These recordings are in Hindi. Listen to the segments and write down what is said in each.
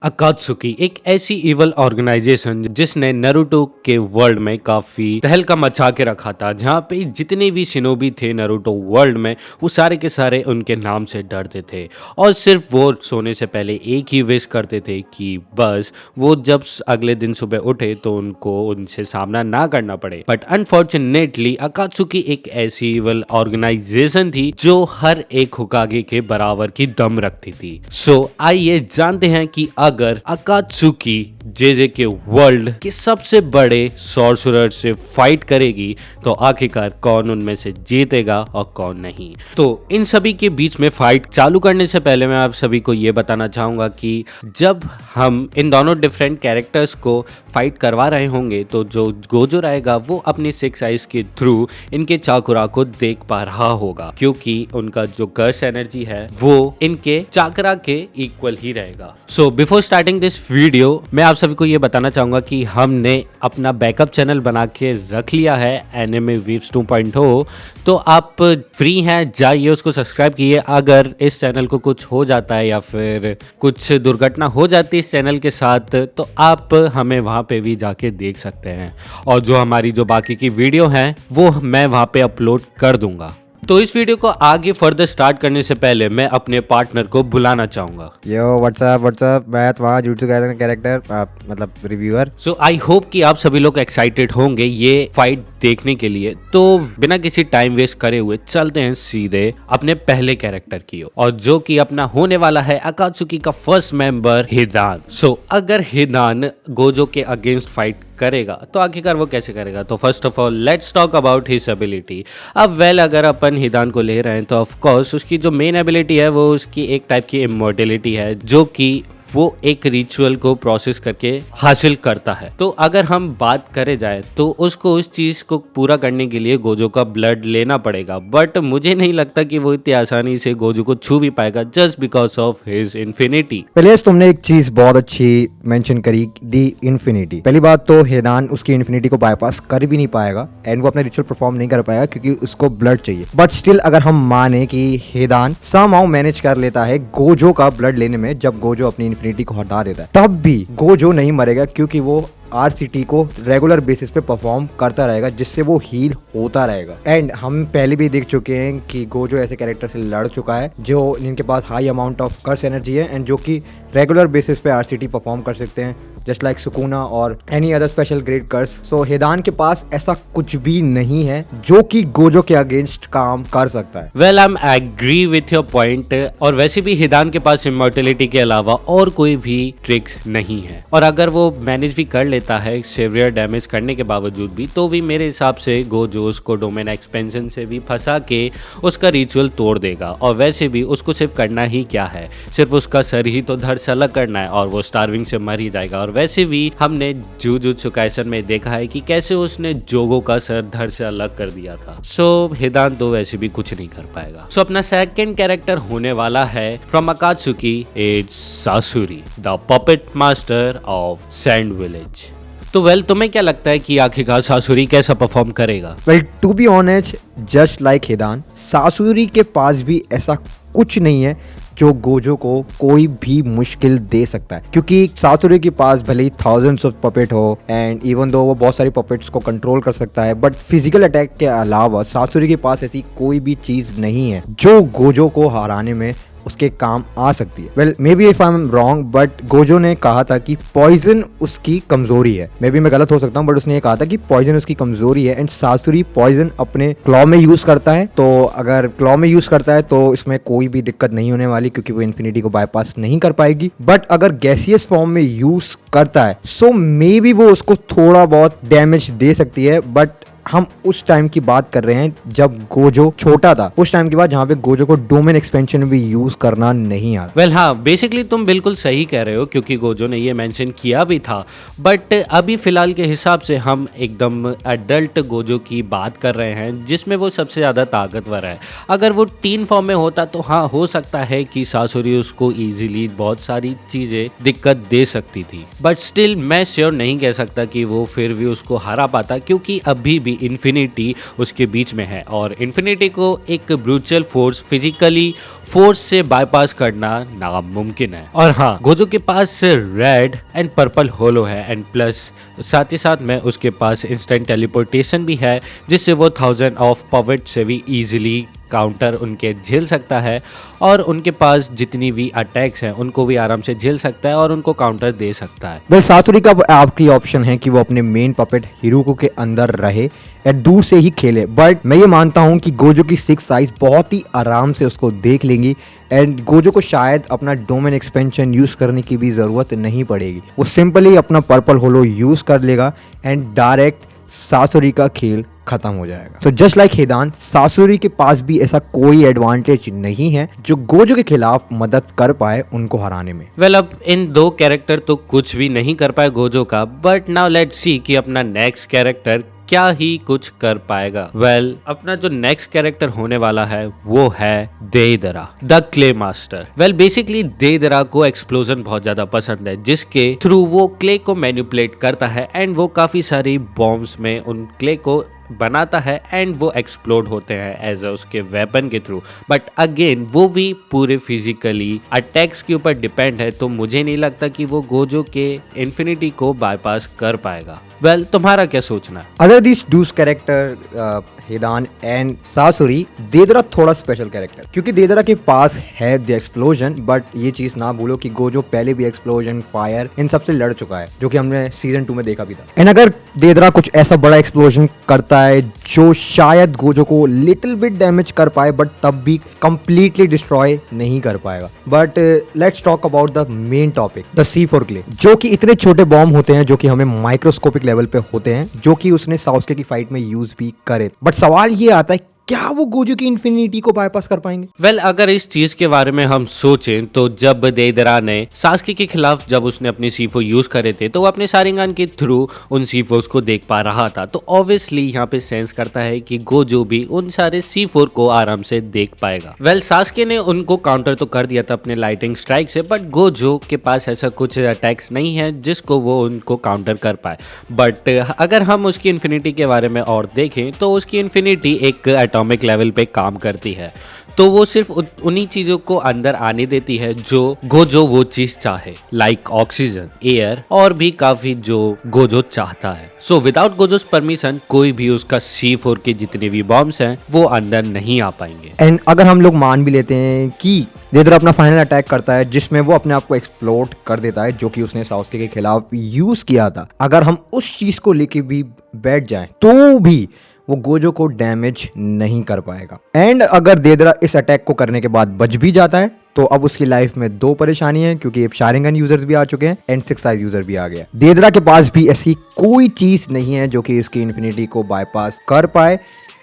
अकात्सुकी एक ऐसी इवल ऑर्गेनाइजेशन जिसने नारुतो के वर्ल्ड में काफी तहलका मचा के रखा था, जहाँ पे जितने भी शिनोबी थे नारुतो वर्ल्ड में वो सारे के सारे उनके नाम से डरते थे और सिर्फ वो सोने से पहले एक ही विश करते थे कि बस वो जब अगले दिन सुबह उठे तो उनको उनसे सामना ना करना पड़े। बट अनफॉर्चुनेटली अकात्सुकी एक ऐसी इवल ऑर्गेनाइजेशन थी जो हर एक होकागे के बराबर की दम रखती थी। सो आइए जानते हैं कि अगर अकात्सुकी जेजे के वर्ल्ड के सबसे बड़े सॉर्सरर से फाइट करेगी तो आखिरकार कौन उनमें से जीतेगा और कौन नहीं। तो इन सभी के बीच में फाइट चालू करने से पहले मैं आप सभी को ये बताना चाहूंगा कि जब हम इन दोनों डिफरेंट कैरेक्टर्स को फाइट करवा रहे होंगे तो जो गोजो रहेगा वो अपनी 6 आइज के थ्रू इनके चाकुरा को देख पा रहा होगा, क्योंकि उनका जो कर्स एनर्जी है वो इनके चाकरा के इक्वल ही रहेगा। So before starting this video मैं आप सभी को ये बताना चाहूंगा कि हमने अपना बैकअप चैनल बना के रख लिया है एनिमे वीव्स 2.0, तो आप फ्री हैं, जाइए उसको सब्सक्राइब कीजिए। अगर इस चैनल को कुछ हो जाता है या फिर कुछ दुर्घटना हो जाती है इस चैनल के साथ तो आप हमें वहाँ पे भी जाके देख सकते हैं, और जो हमारी जो बाकी की वीडियो हैं वो मैं वहाँ पे अपलोड कर दूंगा। तो इस वीडियो को आगे फर्दर स्टार्ट करने से पहले मैं अपने पार्टनर को बुलाना चाहूंगा। यो व्हाट्सअप मैं तुम्हारा जुजुत्सु काइसेन कैरेक्टर मतलब रिव्यूअर। सो आई होप कि आप सभी लोग एक्साइटेड होंगे ये फाइट देखने के लिए। तो बिना किसी टाइम वेस्ट करे हुए चलते हैं सीधे अपने पहले कैरेक्टर की ओर, और जो कि अपना होने वाला है अकात्सुकी का फर्स्ट मेंबर हिदान। सो अगर हिदान गोजो के अगेंस्ट फाइट करेगा तो आखिरकार वो कैसे करेगा, तो first of all let's talk about his ability. अब वेल अगर अपन हिदान को ले रहे हैं तो ऑफ कोर्स उसकी जो मेन एबिलिटी है वो उसकी एक टाइप की इमॉर्टेलिटी है, जो कि वो एक रिचुअल को प्रोसेस करके हासिल करता है। तो अगर हम बात करे जाए तो उसको उस चीज को पूरा करने के लिए गोजो का ब्लड लेना पड़ेगा, बट मुझे नहीं लगता कि वो इतनी आसानी से गोजो को छू भी पाएगा just because of his infinity. पहले तुमने एक चीज बहुत अच्छी मेंशन करी, दी इन्फिनिटी। पहली बात तो हिदान उसकी इन्फिनिटी को बाईपास कर भी नहीं पाएगा एंड वो अपना रिचुअल परफॉर्म नहीं कर पाएगा क्योंकि उसको ब्लड चाहिए। बट स्टिल अगर हम माने कि हिदान समहाउ मैनेज कर लेता है गोजो का ब्लड लेने में, जब गोजो अपनी इन्फिनिटी को हटा देता है तब भी गोजो नहीं मरेगा क्योंकि वो आरसीटी को रेगुलर बेसिस पे परफॉर्म करता रहेगा, जिससे वो हील होता रहेगा। एंड हम पहले भी देख चुके हैं कि गोजो ऐसे कैरेक्टर से लड़ चुका है जो जिनके पास high amount of curse energy है एंड जो कि रेगुलर बेसिस पे आरसीटी परफॉर्म कर सकते हैं, जस्ट लाइक सुकुना और any other special grade curse. So Hidan के पास ऐसा कुछ भी नहीं है जो कि गोजो के अगेंस्ट काम कर सकता है। Well I am agree with your point, और वैसे भी हिदान के पास इमॉर्टेलिटी के अलावा और कोई भी ट्रिक्स नहीं है, और अगर वो मैनेज भी कर लेता है सेवियर डैमेज करने के बावजूद भी तो भी मेरे हिसाब से गोजो उसको डोमेन एक्सपेंशन से भी फंसा के उसका रिचुअल तोड़ देगा। और वैसे भी उसको सिर्फ करना ही क्या है, सिर्फ उसका सर ही तो धड़ से अलग करना है और वो स्टार्विंग से मर ही जाएगा। और वैसे भी हमने जुजुत्सु काइसेन में देखा है कि कैसे उसने जोगो का सर धड़ से अलग कर दिया था। सो हिदान तो वैसे भी कुछ नहीं कर पाएगा। सो अपना सेकंड कैरेक्टर होने वाला है from Akatsuki, its Sasori, the puppet master of sand village. तो वेल तुम्हें क्या लगता है कि आखिरकार सासुरी कैसा परफॉर्म करेगा? Well to be honest, just like Hidan, Sasori के पास भी ऐसा कुछ नहीं है जो गोजो को कोई भी मुश्किल दे सकता है, क्योंकि सासुरी के पास भले ही थाउजेंड्स ऑफ पपेट हो एंड इवन दो वो बहुत सारी पपेट्स को कंट्रोल कर सकता है, बट फिजिकल अटैक के अलावा सासुरी के पास ऐसी कोई भी चीज नहीं है जो गोजो को हराने में उसके काम आ सकती है। Well may be if I am wrong, but Gojo ने कहा था कि पॉइजन उसकी कमजोरी है। मे बी मैं गलत हो सकता हूँ, बट उसने ये कहा था कि पॉइजन उसकी कमजोरी है एंड सासुरी पॉइजन अपने क्लॉ में यूज करता है। तो अगर क्लॉ में यूज करता है तो इसमें कोई भी दिक्कत नहीं होने वाली क्योंकि वो इन्फिनिटी को बाईपास नहीं कर पाएगी। बट अगर गैसियस फॉर्म में यूज करता है सो मे बी वो उसको थोड़ा बहुत डैमेज दे सकती है, बट हम उस टाइम की बात कर रहे हैं जब गोजो छोटा था, उस टाइम की बात जहाँ पे गोजो को डोमेन एक्सपेंशन भी यूज करना नहीं आता। वेल हाँ, बेसिकली तुम बिल्कुल सही कह रहे हो क्योंकि गोजो ने ये मेंशन किया भी था, बट अभी फिलहाल के हिसाब से हम एकदम एडल्ट गोजो की बात कर रहे हैं जिसमें वो सबसे ज्यादा ताकतवर है। अगर वो टीन फॉर्म में होता तो हाँ हो सकता है कि सासुरी उसको इजीली बहुत सारी चीजें दिक्कत दे सकती थी, बट स्टिल मैं श्योर नहीं कह सकता कि वो फिर भी उसको हरा पाता, क्योंकि अभी भी इन्फिनिटी उसके बीच में है और इन्फिनिटी को एक ब्रूचल फोर्स फिजिकली फोर्स से बाईपास करना नामुमकिन है। और हाँ, गोजो के पास रेड एंड पर्पल होलो है एंड प्लस साथ ही साथ में उसके पास इंस्टेंट टेलीपोर्टेशन भी है, जिससे वो 1000 ऑफ पॉवर्ट से भी इजीली काउंटर उनके झेल सकता है और उनके पास जितनी भी अटैक्स हैं उनको भी आराम से झेल सकता है और उनको काउंटर दे सकता है। वेल सासुरी का आपकी ऑप्शन है कि वो अपने मेन पपेट हिरुको के अंदर रहे या दूर से ही खेले, बट मैं ये मानता हूँ कि गोजो की 6 साइज बहुत ही आराम से उसको देख लेंगी एंड गोजो को शायद अपना डोमेन एक्सपेंशन यूज करने की भी जरूरत नहीं पड़ेगी। वो सिंपली अपना पर्पल होलो यूज कर लेगा एंड डायरेक्ट सासुरी का खेल खत्म हो जाएगा। तो जस्ट लाइक हिदान, सासुरी के पास भी ऐसा कोई एडवांटेज नहीं है जो गोजो के खिलाफ मदद कर पाए उनको हराने में। वेल अब इन दो कैरेक्टर तो कुछ भी नहीं कर पाए गोजो का, बट नाउ लेट्स सी कि अपना नेक्स्ट कैरेक्टर क्या ही कुछ कर पाएगा। वेल अपना जो नेक्स्ट कैरेक्टर होने वाला है वो है Deidara the clay master. Well basically Deidara को एक्सप्लोजन बहुत ज्यादा पसंद है, जिसके थ्रू वो क्ले को मैनिपुलेट करता है एंड वो काफी सारी बॉम्ब्स में उन क्ले को बनाता है एंड वो एक्सप्लोड होते हैं एज उसके वेपन के थ्रू। बट अगेन वो भी पूरे फिजिकली अटैक्स के ऊपर डिपेंड है, तो मुझे नहीं लगता कि वो गोजो के इन्फिनिटी को बाईपास कर पाएगा। वेल तुम्हारा क्या सोचना है? Other this does character Hidan and Sasori, Deidara थोड़ा स्पेशल कैरेक्टर, क्योंकि देदरा के पास है द एक्सप्लोजन, बट ये चीज ना भूलो कि गोजो पहले भी एक्सप्लोजन, फायर इन सबसे लड़ चुका है, जो कि हमने सीजन 2 में देखा भी था। एंड अगर देदरा कुछ ऐसा बड़ा एक्सप्लोजन करता है जो शायद गोजो को लिटिल बिट डैमेज कर पाए, बट तब भी कंप्लीटली डिस्ट्रॉय नहीं कर पाएगा। But let's talk about the main topic, the C4 clay, जो कि इतने छोटे बॉम्ब होते हैं जो कि हमें माइक्रोस्कोपिक लेवल पे होते हैं, जो कि उसने साउस्के की फाइट में यूज भी करे। बट सवाल ये आता है, क्या वो गोजो की इन्फिनिटी को बाईपास कर पाएंगे? वेल अगर इस चीज के बारे में हम सोचें तो जब देइदरा ने सास्के के खिलाफ जब उसने अपनी C4 यूज करे थे तो वो अपने शारिंगन के थ्रू उन C4 को देख पा रहा था, तो ऑब्वियसली यहाँ पे सेंस करता है कि गोजो भी उन सारे C4 को आराम से देख पाएगा। वेल सास्के ने उनको काउंटर तो कर दिया था अपने लाइटिंग स्ट्राइक से, बट गोजो के पास ऐसा कुछ अटैक्स नहीं है जिसको वो उनको काउंटर कर पाए। बट अगर हम उसकी इन्फिनिटी के बारे में और देखें तो उसकी इन्फिनिटी एक एटॉमिक लेवल पे काम करती है, तो वो सिर्फ उन्हीं चीजों को अंदर आने देती है जो गोजो वो चीज चाहे, लाइक ऑक्सीजन, एयर और भी काफी जो गोजो चाहता है। सो विदाउट गोजोस परमिशन कोई भी उसका C4 के जितने भी बॉम्ब्स हैं वो अंदर नहीं आ पाएंगे। एंड अगर हम लोग मान भी लेते हैं कि देइदरा अपना फाइनल अटैक करता है जिसमें वो अपने आप को एक्सप्लोड कर देता है, जो कि उसने साउस्के के खिलाफ यूज किया था, अगर हम उस चीज को लेके भी बैठ जाएं तो भी वो गोजो को डैमेज नहीं कर पाएगा। एंड अगर देइदरा इस अटैक को करने के बाद बच भी जाता है तो अब उसकी लाइफ में दो परेशानी है, क्योंकि अब शारिंगन यूजर्स भी आ चुके हैं एंड 6 साइज यूजर भी आ गया। देइदरा के पास भी ऐसी कोई चीज नहीं है जो कि इसकी इन्फिनिटी को बाईपास कर पाए,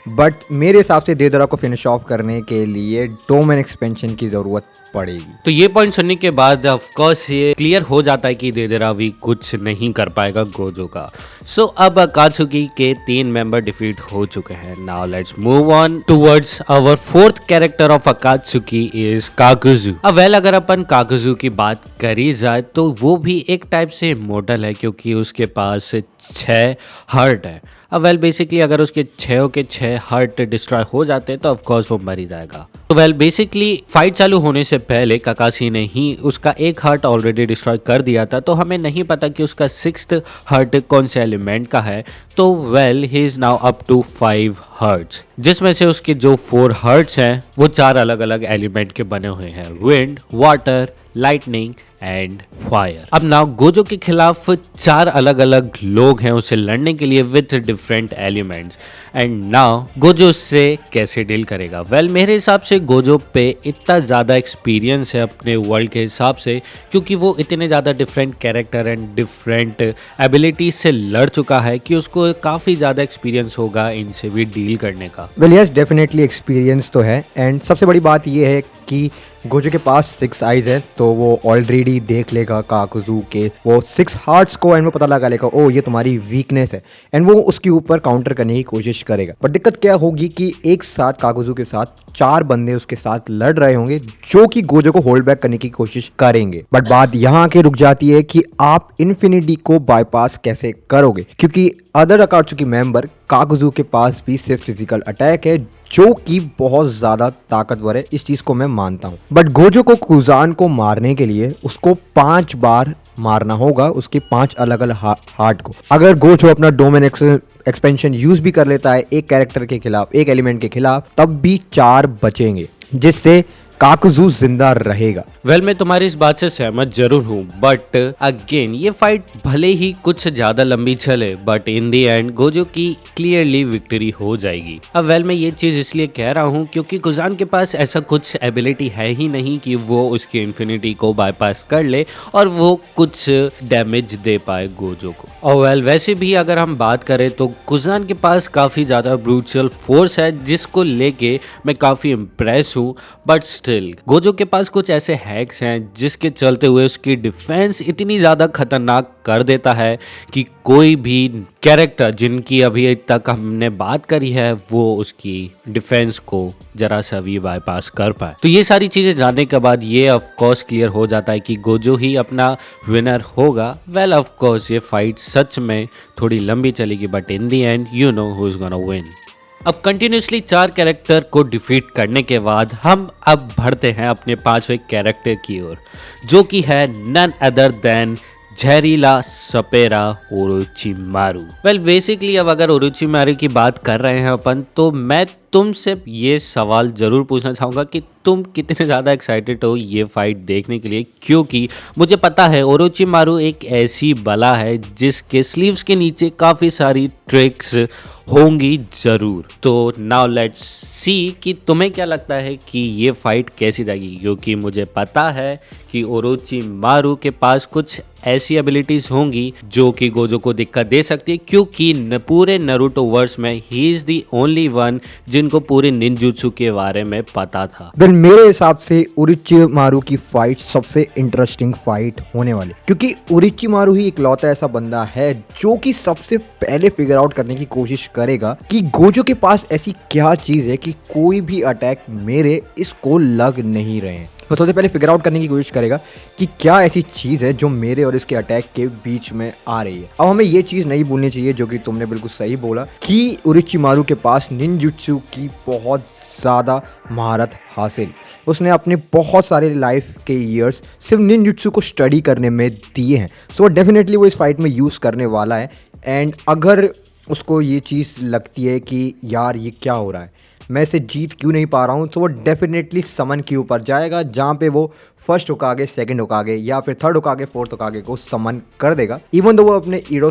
बट मेरे हिसाब से देइदरा को फिनिश ऑफ करने के लिए डोमेन एक्सपेंशन की जरूरत पड़ेगी। तो ये पॉइंट सुनने के बाद ऑफ कोर्स ये क्लियर हो जाता है कि देइदरा भी कुछ नहीं कर पाएगा गोजो का। सो अब अकात्सुकी के 3 मेंबर डिफीट हो चुके हैं। Now let's move on towards our 4th character of Akatsuki is Kakuzu. अब वेल अगर अपन काकुजू की बात करी जाए तो वो भी एक टाइप से इमोर्टल है, क्योंकि उसके पास 6 हार्ट है। अब वेल बेसिकली अगर उसके 6 के 6 हार्ट डिस्ट्रॉय हो जाते हैं तो ऑफ कोर्स वो मर ही जाएगा। तो वेल बेसिकली फाइट चालू होने से पहले काकाशी ने ही उसका एक हार्ट ऑलरेडी डिस्ट्रॉय कर दिया था, तो हमें नहीं पता कि उसका 6th हार्ट कौन से एलिमेंट का है। तो well he is now up to 5 hearts, जिसमें से उसके जो 4 हार्ट्स हैं वो 4 अलग अलग एलिमेंट के बने हुए हैं, wind, water, lightning and fire. अब नाउ गोजो के खिलाफ 4 अलग अलग लोग हैं उसे लड़ने के लिए with different elements, and now Gojo उससे कैसे डील करेगा? वेल मेरे हिसाब से गोजो पे इतना ज़्यादा एक्सपीरियंस है अपने वर्ल्ड के हिसाब से, क्योंकि वो इतने ज़्यादा different character and different abilities से लड़ चुका है कि उसको काफ़ी ज़्यादा एक्सपीरियंस होगा इनसे भी डील करने का। वेल यस डेफिनेटली एक्सपीरियंस तो है, एंड सबसे बड़ी बात ये है कि गोजो के पास 6 आइज है, तो वो ऑलरेडी देख लेगा काकुजू के वो 6 हार्ट्स को एंड वो पता लगा लेगा ओ ये तुम्हारी वीकनेस है, एंड वो उसके ऊपर काउंटर करने की कोशिश करेगा। पर दिक्कत क्या होगी कि एक साथ काकुजू के साथ 4 बंदे उसके साथ लड़ रहे होंगे जो कि गोजो को होल्ड बैक करने की कोशिश करेंगे। बट बात यहाँ आके रुक जाती है कि आप इन्फिनिटी को बाईपास कैसे करोगे, क्योंकि अदर अकात्सुकी मेंबर काकुजू के पास भी सिर्फ फिजिकल अटैक है जो कि बहुत ज्यादा ताकतवर है, इस चीज को मैं मानता हूँ। बट गोजो को कुजान को मारने के लिए उसको 5 बार मारना होगा, उसके 5 अलग अलग हार्ट को। अगर गोजो अपना डोमेन एक्सपेंशन यूज भी कर लेता है एक कैरेक्टर के खिलाफ, एक एलिमेंट के खिलाफ, तब भी 4 बचेंगे जिससे काकुजू जिंदा रहेगा। वेल मैं तुम्हारी इस बात से सहमत जरूर हूँ, बट अगेन ये फाइट भले ही कुछ ज्यादा लंबी चले, but in the and Gojo की क्लियरली विक्ट्री हो जाएगी। अब वेल मैं ये चीज इसलिए कह रहा हूँ क्योंकि कुजान के पास ऐसा कुछ एबिलिटी है ही नहीं कि वो उसकी इन्फिनिटी को बाईपास कर ले और वो कुछ डैमेज दे पाए गोजो को। और वेल वैसे भी अगर हम बात करें तो कुजान के पास काफी ज्यादा ब्रूटल फोर्स है जिसको लेके मैं काफी इम्प्रेस हूँ, बट स्टिल गोजो के पास कुछ ऐसे हैक्स हैं जिसके चलते हुए उसकी डिफेंस इतनी ज़्यादा खतरनाक कर देता है कि कोई भी कैरेक्टर जिनकी अभी तक हमने बात करी है वो उसकी डिफेंस को जरा सा भी बाईपास कर पाए। तो ये सारी चीज़ें जानने के बाद ये ऑफ कोर्स क्लियर हो जाता है कि गोजो ही अपना विनर होगा। वेल ऑफ कोर्स ये फाइट सच में थोड़ी लंबी चलेगी, but in the and you know who is gonna win. अब कंटिन्यूसली 4 कैरेक्टर को डिफीट करने के बाद हम अब बढ़ते हैं अपने 5वें कैरेक्टर की ओर, जो कि है नन अदर देन जहरीला सपेरा ओरोचिमारू। वेल बेसिकली अब अगर ओरोचिमारू की बात कर रहे हैं अपन, तो मैं तुमसे ये सवाल जरूर पूछना चाहूँगा कि तुम कितने ज़्यादा एक्साइटेड हो ये फाइट देखने के लिए, क्योंकि मुझे पता है ओरोचिमारू एक ऐसी बला है जिसके स्लीव्स के नीचे काफ़ी सारी ट्रिक्स होंगी ज़रूर। तो नाउ लेट्स सी कि तुम्हें क्या लगता है कि ये फाइट कैसी जाएगी, क्योंकि मुझे पता है कि ओरोचिमारू के पास कुछ ऐसी एबिलिटीज होंगी जो कि गोजो को दिक्कत दे सकती है, क्योंकि पूरे नारुतो वर्स में he is the only one जिनको पूरे निंजुत्सु के बारे में पता था। मेरे हिसाब से ओरोचिमारू की फाइट सबसे इंटरेस्टिंग फाइट होने वाली, क्योंकि ओरोचिमारू ही इकलौता ऐसा बंदा है जो कि सबसे पहले फिगर आउट करने की कोशिश करेगा कि गोजो के पास ऐसी क्या चीज है कि कोई भी अटैक मेरे इसको लग नहीं रहे हैं। वो सबसे पहले फिगर आउट करने की कोशिश करेगा कि क्या ऐसी चीज़ है जो मेरे और इसके अटैक के बीच में आ रही है। अब हमें ये चीज़ नहीं भूलनी चाहिए जो कि तुमने बिल्कुल सही बोला कि ओरोचिमारू के पास निंजुत्सु की बहुत ज़्यादा महारत हासिल, उसने अपने बहुत सारे लाइफ के ईयर्स सिर्फ निंजुत्सु को स्टडी करने में दिए हैं। सो डेफिनेटली वो इस फाइट में यूज़ करने वाला है। एंड अगर उसको ये चीज़ लगती है कि यार ये क्या हो रहा है, मैं इसे जीत क्यों नहीं पा रहा हूँ, तो वो डेफिनेटली समन के ऊपर जाएगा जहाँ पे वो फर्स्ट होकागे, सेकंड होकागे या फिर थर्ड होकागे, फोर्थ होकागे को समन कर देगा। इवन दो वो अपने ईडो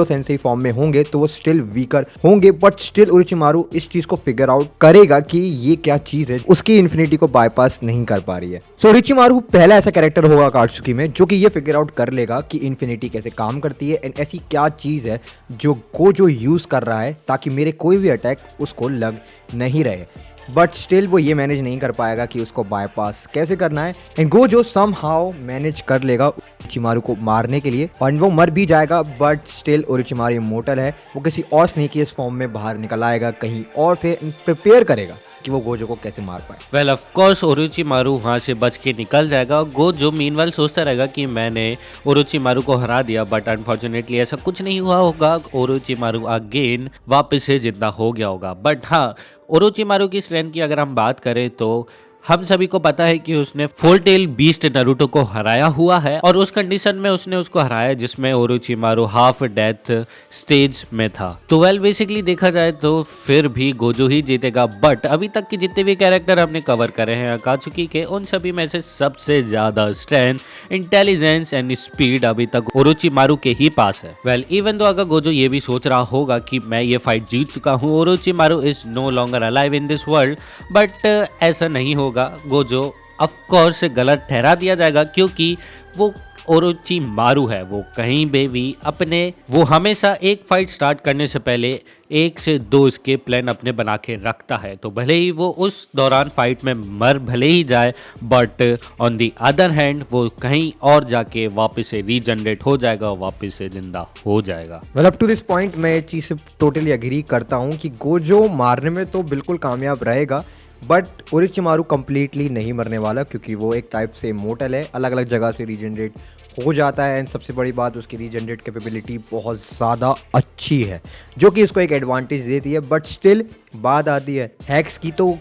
सेंसेई फॉर्म में होंगे तो वो स्टिल वीकर होंगे, बट स्टिल ओरोचिमारू इस चीज़ को फिगर आउट करेगा कि ये क्या चीज़ है उसकी इन्फिनिटी को बाईपास नहीं कर पा रही है। सो ओरोचिमारू पहला ऐसा कैरेक्टर होगा अकात्सुकी में जो कि ये फिगर आउट कर लेगा कि इन्फिनिटी कैसे काम करती है एंड ऐसी क्या चीज़ है जो गोजो यूज़ कर रहा है ताकि मेरे कोई भी अटैक उसको लग नहीं रहे। बट स्टिल वो ये मैनेज नहीं कर पाएगा कि उसको बाईपास कैसे करना है। एंड गोजो समहाउ मैनेज कर लेगा ओरोचिमारू को मारने के लिए और वो मर भी जाएगा, बट स्टिल ओरोचिमारू इमोर्टल है। वो किसी और स्नेक के इस फॉर्म में बाहर निकल आएगा कहीं और से, प्रिपेयर करेगा कि वो गोजो को कैसे मार पाए। वेल ऑफ कोर्स ओरोचिमारू वहाँ से बच के निकल जाएगा। गोजो मीनवाइल सोचता रहेगा कि मैंने ओरोचिमारू को हरा दिया, बट अनफॉर्चुनेटली ऐसा कुछ नहीं हुआ होगा। ओरोचिमारू अगेन वापस से जिंदा हो गया होगा। बट हाँ, ओरोचिमारू की स्ट्रेंथ की अगर हम बात करें तो हम सभी को पता है कि उसने फोर टेल बीस्ट नारुतो को हराया हुआ है और उस कंडीशन में उसने उसको हराया जिसमें ओरोचिमारू हाफ डेथ स्टेज में था। तो वेल बेसिकली देखा जाए तो फिर भी गोजो ही जीतेगा। बट अभी तक के जितने भी कैरेक्टर हमने कवर करे हैं अकात्सुकी के, उन सभी में से सबसे ज्यादा स्ट्रेंथ, इंटेलिजेंस एंड स्पीड अभी तक ओरोचिमारू के ही पास है। वेल इवन दो अगर गोजो ये भी सोच रहा होगा कि मैं ये फाइट जीत चुका हूँ, Orochimaru is no longer alive in this world, but ऐसा नहीं होगा। गोजो ऑफ कोर्स गलत ठहरा दिया जाएगा क्योंकि वो ओरोचिमारू है, वो कहीं भी अपने वो हमेशा एक फाइट स्टार्ट करने से पहले 1 से 2 एस्केप प्लान अपने बना के रखता है। तो भले ही वो उस दौरान फाइट में मर भले ही जाए, but on the other hand वो कहीं और जाके वापस से रीजनरेट हो जाएगा, वापस से जिंदा हो जाएगा। Well up to this point मैं ये चीज़ से टोटली एग्री करता हूँ कि गोजो मारने में तो बिल्कुल कामयाब रहेगा, बट ओरोचिमारू कंप्लीटली नहीं मरने वाला क्योंकि वो एक टाइप से इमोर्टल है, अलग अलग जगह से रीजनरेट हो जाता है। एंड सबसे बड़ी बात, उसकी रीजनरेट कैपेबिलिटी बहुत ज़्यादा अच्छी है जो कि इसको एक एडवांटेज देती है। बट स्टिल बात आती है हैक्स की, तो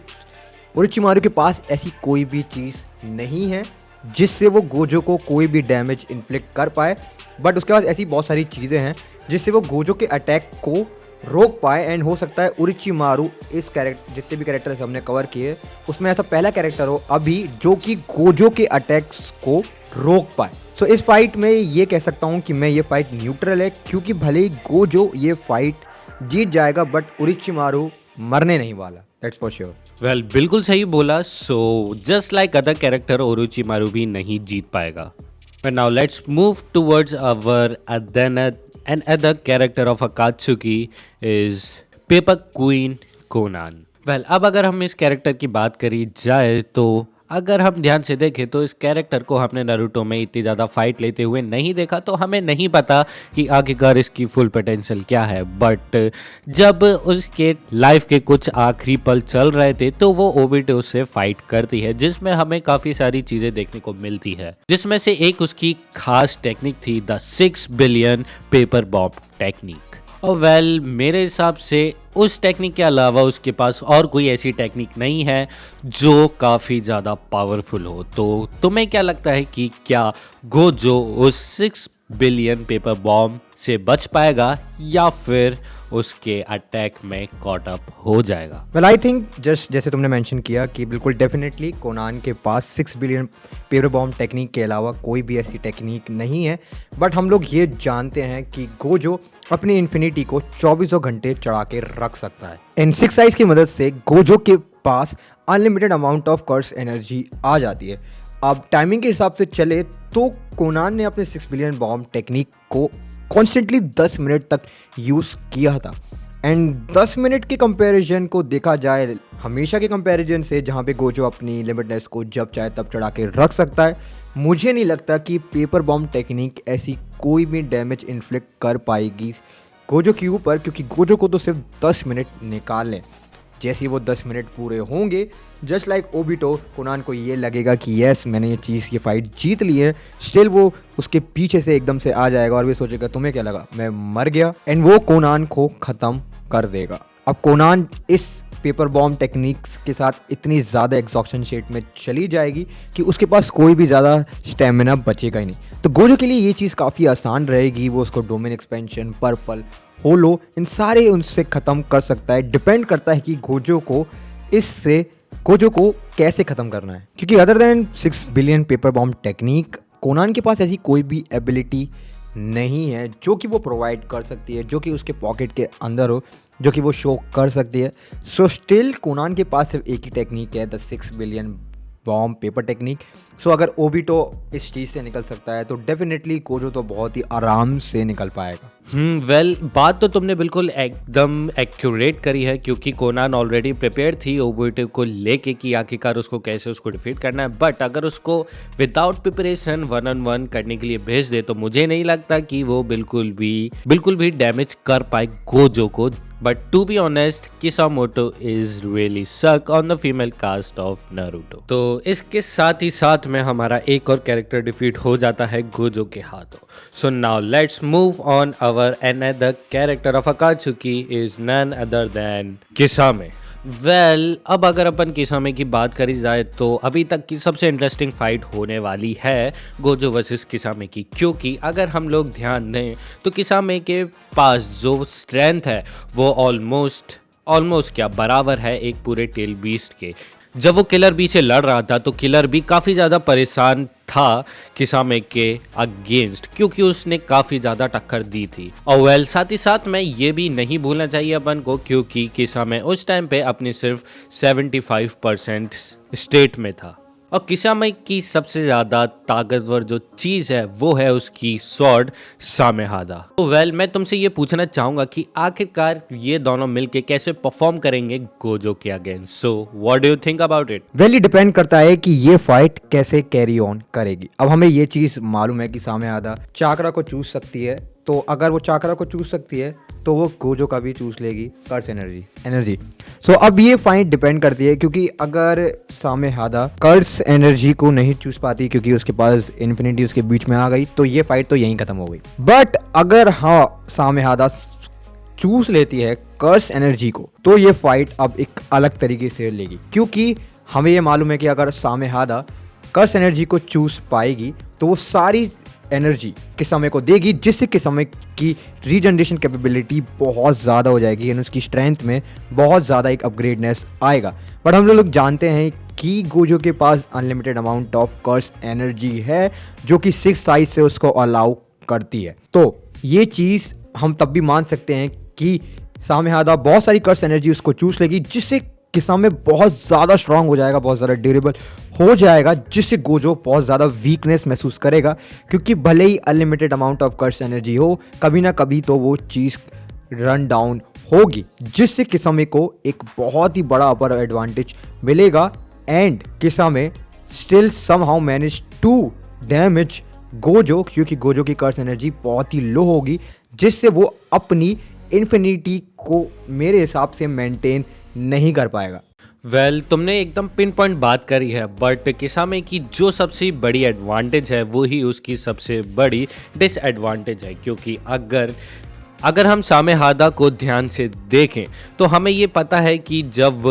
ओरोचिमारू के पास ऐसी कोई भी चीज़ नहीं है जिससे वो गोजो को कोई भी डैमेज इन्फ्लिक्ट कर पाए। बट उसके पास ऐसी बहुत सारी चीज़ें हैं जिससे वो गोजो के अटैक को रोक पाए। एंड हो सकता है ओरोचिमारू इस कैरेक्टर, जितने भी कैरेक्टर्स हमने कवर किए, उसमें ऐसा पहला कैरेक्टर हो अभी जो कि गोजो के अटैक्स को रोक पाए। सो इस फाइट में ये कह सकता हूँ कि मैं ये फाइट न्यूट्रल है, क्योंकि भले ही गोजो ये फाइट जीत जाएगा बट ओरोचिमारू मरने नहीं वाला, दैट्स फॉर श्योर। वेल बिल्कुल सही बोला। So just like other character Orochimaru भी नहीं जीत पाएगा। But now let's move towards our another character of Akatsuki is Paper Queen Konan. Well, अब अगर हम इस कैरेक्टर की बात करी जाए तो अगर हम ध्यान से देखें तो इस कैरेक्टर को हमने नारुतो में इतनी ज़्यादा फाइट लेते हुए नहीं देखा, तो हमें नहीं पता कि आखिरकार इसकी फुल पोटेंशियल क्या है। बट जब उसके लाइफ के कुछ आखिरी पल चल रहे थे तो वो ओबिटो से फाइट करती है, जिसमें हमें काफ़ी सारी चीज़ें देखने को मिलती है, जिसमें से एक उसकी खास टेक्निक थी the 6 billion paper bomb technique. और वेल मेरे हिसाब से उस टेक्निक के अलावा उसके पास और कोई ऐसी टेक्निक नहीं है जो काफ़ी ज़्यादा पावरफुल हो। तो तुम्हें क्या लगता है कि क्या गोजो उस 6 बिलियन पेपर बॉम्ब से बच पाएगा या फिर उसके अटैक में कॉट अप हो जाएगा? वेल आई थिंक जस्ट जैसे तुमने मेंशन किया कि बिल्कुल डेफिनेटली कोनान के पास 6 बिलियन पेपर बॉम्ब टेक्निक के अलावा कोई भी ऐसी टेक्निक नहीं है। बट हम लोग ये जानते हैं कि गोजो अपनी इन्फिनिटी को 24 घंटे चढ़ा के रख सकता है। इन 6 आइज की मदद से गोजो के पास unlimited amount of curse energy आ जाती है। अब टाइमिंग के हिसाब से चले तो कोनान ने अपने 6 बिलियन बॉम्ब टेक्निक को कॉन्स्टेंटली 10 मिनट तक यूज़ किया था। एंड 10 मिनट के कंपैरिजन को देखा जाए हमेशा के कंपैरिजन से, जहाँ पे गोजो अपनी लिमिटनेस को जब चाहे तब चढ़ा के रख सकता है, मुझे नहीं लगता कि पेपर बॉम्ब टेक्निक ऐसी कोई भी डैमेज इन्फ्लिक्ट कर पाएगी गोजो के ऊपर, क्योंकि गोजो को तो सिर्फ 10 मिनट निकालने। जैसे ही वो 10 मिनट पूरे होंगे, जस्ट लाइक ओबिटो, कोनान को ये लगेगा कि यस मैंने ये चीज़, ये फाइट जीत ली है। स्टिल वो उसके पीछे से एकदम से आ जाएगा और भी सोचेगा तुम्हें क्या लगा मैं मर गया, एंड वो कोनान को ख़त्म कर देगा। अब कोनान इस पेपर बॉम्ब टेक्निक्स के साथ इतनी ज़्यादा एग्जॉस्शन स्टेट में चली जाएगी कि उसके पास कोई भी ज़्यादा स्टेमिना बचेगा ही नहीं। तो गोजो के लिए ये चीज़ काफ़ी आसान रहेगी। वो उसको डोमेन एक्सपेंशन, पर्पल, होलो, इन सारे उनसे ख़त्म कर सकता है। डिपेंड करता है कि गोजो को कैसे ख़त्म करना है, क्योंकि other than 6 billion paper bomb technique Connon के पास ऐसी कोई भी एबिलिटी नहीं है जो कि वो प्रोवाइड कर सकती है, जो कि उसके पॉकेट के अंदर हो, जो कि वो शो कर सकती है। सो स्टिल कोनान के पास सिर्फ एक ही टेक्निक है, the 6 billion bomb paper technique. So अगर ओबिटो इस चीज़ से निकल सकता है तो डेफिनेटली गोजो तो बहुत ही आराम से निकल पाएगा। वेल बात तो तुमने बिल्कुल एकदम एक्यूरेट करी है, क्योंकि कोनान ऑलरेडी प्रिपेयर थी ओबिटो को लेके कि आखिरकार उसको कैसे उसको डिफीट करना है। बट अगर उसको विदाउट प्रिपरेशन 1-on-1 करने के लिए भेज दे तो मुझे नहीं लगता कि वो बिल्कुल भी डैमेज कर पाए गोजो को। But to be honest, Kisamoto is really suck on the female cast of Naruto. तो इसके साथ ही साथ में हमारा एक और कैरेक्टर डिफीट हो जाता है गोजो के हाथों। So now let's move on. Our another character of Akatsuki is none other than Kisame. अब अगर अपन किसामे की बात करी जाए तो अभी तक की सबसे इंटरेस्टिंग फाइट होने वाली है गोजो वर्सेस किसामे की, क्योंकि अगर हम लोग ध्यान दें तो किसामे के पास जो स्ट्रेंथ है वो ऑलमोस्ट क्या बराबर है एक पूरे टेल बीस्ट के। जब वो किलर बी से लड़ रहा था तो किलर बी काफ़ी ज़्यादा परेशान था किसामे के अगेंस्ट, क्योंकि उसने काफ़ी ज़्यादा टक्कर दी थी। और साथ ही साथ में ये भी नहीं भूलना चाहिए अपन को, क्योंकि किसामे उस टाइम पे अपनी सिर्फ 75% स्टेट में था। और किसामे की सबसे ज़्यादा ताकतवर जो चीज़ है वो है उसकी स्वॉर्ड सामेहादा। तो मैं तुमसे ये पूछना चाहूँगा कि आखिरकार ये दोनों मिलके कैसे परफॉर्म करेंगे गोजो के against. So what do you think about it? ये डिपेंड करता है कि ये फाइट कैसे कैरी ऑन करेगी। अब हमें ये चीज़ मालूम है कि सामेहादा चाकरा को चूज सकती है, तो अगर वो चाकरा को चूज सकती है तो वो गोजो का भी चूज लेगी कर्स एनर्जी। सो अब ये फाइट डिपेंड करती है, क्योंकि अगर सामे हादा कर्स एनर्जी को नहीं चूज पाती क्योंकि उसके पास इन्फिनिटी उसके बीच में आ गई, तो ये फाइट तो यहीं खत्म हो गई। बट अगर हाँ सामे हादा चूज लेती है कर्स एनर्जी को, तो ये फाइट अब एक अलग तरीके से लेगी, क्योंकि हमें ये मालूम है कि अगर सामे हादा कर्स एनर्जी को चूज पाएगी तो वो सारी एनर्जी किसामे को देगी, जिससे किसामे की रीजनरेशन कैपेबिलिटी बहुत ज़्यादा हो जाएगी और उसकी स्ट्रेंथ में बहुत ज़्यादा एक अपग्रेडनेस आएगा। बट हम लोग जानते हैं कि गोजो के पास unlimited amount of curse energy है जो कि 6 साइज से उसको अलाउ करती है। तो ये चीज़ हम तब भी मान सकते हैं कि सामे हादा बहुत सारी कर्स एनर्जी उसको चूज लेगी, जिससे किसामे बहुत ज़्यादा स्ट्रांग हो जाएगा, बहुत ज़्यादा ड्यूरेबल हो जाएगा, जिससे गोजो बहुत ज़्यादा वीकनेस महसूस करेगा, क्योंकि भले ही unlimited amount of curse energy हो, कभी ना कभी तो वो चीज़ रन डाउन होगी, जिससे किसामे को एक बहुत ही बड़ा अपर एडवांटेज मिलेगा and Kisame still somehow manage to damage Gojo, क्योंकि गोजो की कर्स एनर्जी बहुत ही लो होगी, जिससे वो अपनी इन्फिनिटी को मेरे हिसाब से मेंटेन नहीं कर पाएगा। वेल तुमने एकदम पिन पॉइंट बात करी है, बट किसामे की जो सबसे बड़ी एडवांटेज है वो ही उसकी सबसे बड़ी डिसएडवांटेज है, क्योंकि अगर हम सामे हादा को ध्यान से देखें तो हमें ये पता है कि जब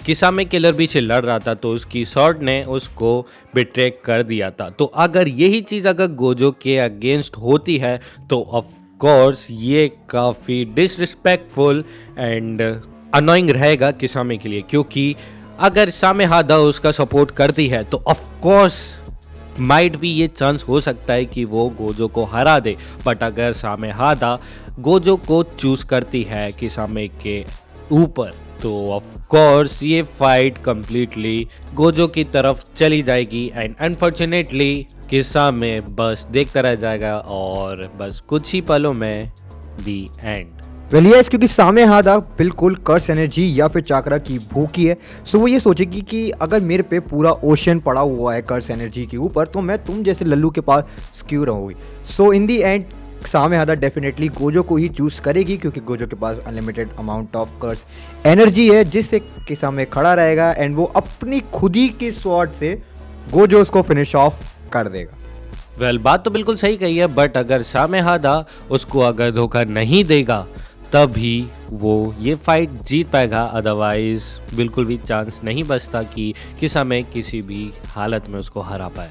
किसामे किलर बी से लड़ रहा था तो उसकी स्वॉर्ड ने उसको बिट्रेक कर दिया था। तो अगर यही चीज़ अगर गोजो के अगेंस्ट होती है तो ऑफ कोर्स ये काफ़ी डिसरिस्पेक्टफुल एंड अनोइंग रहेगा किसामे के लिए, क्योंकि अगर सामे हादा उसका सपोर्ट करती है तो ऑफ कोर्स माइट भी ये चांस हो सकता है कि वो गोजो को हरा दे। बट अगर सामे हादा गोजो को चूज करती है किसामे के ऊपर तो ऑफ कोर्स ये फाइट कंप्लीटली गोजो की तरफ चली जाएगी एंड अनफॉर्चुनेटली किसामे बस देखता रह जाएगा और बस कुछ ही पलों में दी एंड। वेल यस, क्योंकि सामे हादा बिल्कुल कर्स एनर्जी या फिर चाकरा की भूखी है, सो वो ये सोचेगी कि अगर मेरे पे पूरा ओशन पड़ा हुआ है कर्स एनर्जी के ऊपर तो मैं तुम जैसे लल्लू के पास क्यों रहूँगी। सो इन दी and same Hada definitely Gojo को ही चूज करेगी, क्योंकि गोजो के पास unlimited amount of curse energy है, जिससे किसामे खड़ा रहेगा एंड वो अपनी खुद ही के स्वॉर्ड से गोजो उसको फिनिश ऑफ कर देगा। वेल बात तो बिल्कुल सही कही है, बट अगर सामे हादा उसको अगर धोखा नहीं देगा तभी वो ये फाइट जीत पाएगा, अदरवाइज बिल्कुल भी चांस नहीं बचता कि किसामे किसी भी हालत में उसको हरा पाए।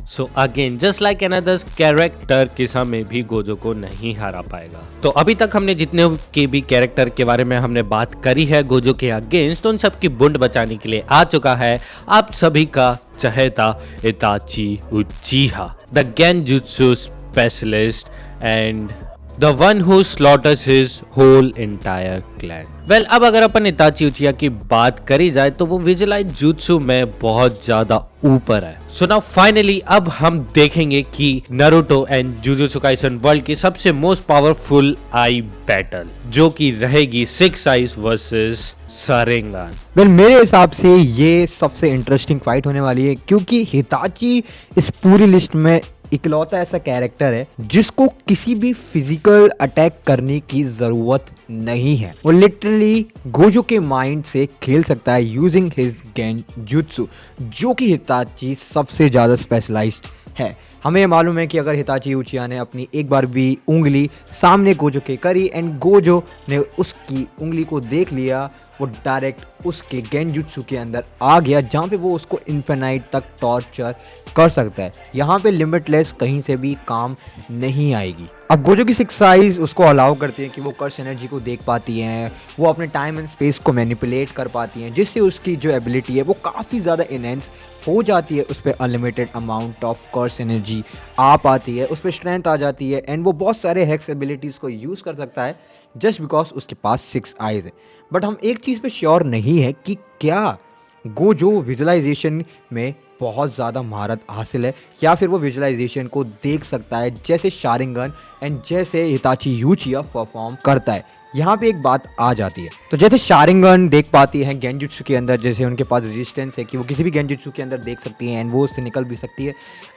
So again just like another character Kisame भी गोजो को नहीं हरा पाएगा। तो अभी तक हमने जितने के भी कैरेक्टर के बारे में हमने बात करी है गोजो के अगेंस्ट, उन सबकी बुंड बचाने के लिए आ चुका है आप सभी का चहेता Itachi Uchiha, the genjutsu specialist and The one who slaughters his whole entire clan. Well, अब अगर अपन इताची उचिहा की बात करी जाए तो वो विजुअलाइज जुत्सु में बहुत ज्यादा ऊपर है। सो नाउ फाइनली अब हम देखेंगे कि Naruto and jujutsu Kaisen world की सबसे मोस्ट पावरफुल आई बैटल जो कि रहेगी 6 आइज वर्सेस सारेंगान। वेल मेरे हिसाब से ये सबसे इंटरेस्टिंग फाइट होने वाली है, क्योंकि हिताची इस पूरी लिस्ट में इकलौता ऐसा कैरेक्टर है जिसको किसी भी फिजिकल अटैक करने की जरूरत नहीं है। वो लिटरली गोजो के माइंड से खेल सकता है यूजिंग हिज गेंजुत्सु, जो कि हिताची सबसे ज्यादा स्पेशलाइज्ड है। हमें मालूम है कि अगर हिताची उचिहा ने अपनी एक बार भी उंगली सामने गोजो के करी एंड गोजो ने उसकी उंगली को देख लिया, वो डायरेक्ट उसके गेंजुत्सु के अंदर आ गया, जहाँ पे वो उसको इन्फिनाइट तक टॉर्चर कर सकता है। यहाँ पे लिमिटलेस कहीं से भी काम नहीं आएगी। अब गोजो की 6 आइज उसको अलाउ करती है कि वो कर्स एनर्जी को देख पाती हैं, वो अपने टाइम एंड स्पेस को मैनिपुलेट कर पाती हैं, जिससे उसकी जो एबिलिटी है वो काफ़ी ज़्यादा इनहेंस हो जाती है। उस पर unlimited amount of curse energy आ पाती है, उस पर स्ट्रेंथ आ जाती है एंड वो बहुत सारे हैक्स एबिलिटीज़ को यूज़ कर सकता है जस्ट बिकॉज उसके पास 6 आइज है। बट हम एक चीज़ पे श्योर नहीं है कि क्या गोजो विजुअलाइजेशन में बहुत ज़्यादा महारत हासिल है या फिर वो विजुअलाइजेशन को देख सकता है जैसे शारिंगन एंड जैसे हिताची यूचिया परफॉर्म करता है। यहाँ पे एक बात आ जाती है, तो जैसे शारिंगन देख पाती है गेंजुत्सु के अंदर, जैसे उनके पास रेजिस्टेंस है कि वो किसी भी गेंजुत्सु के अंदर देख सकती है एंड वो उससे निकल भी सकती है।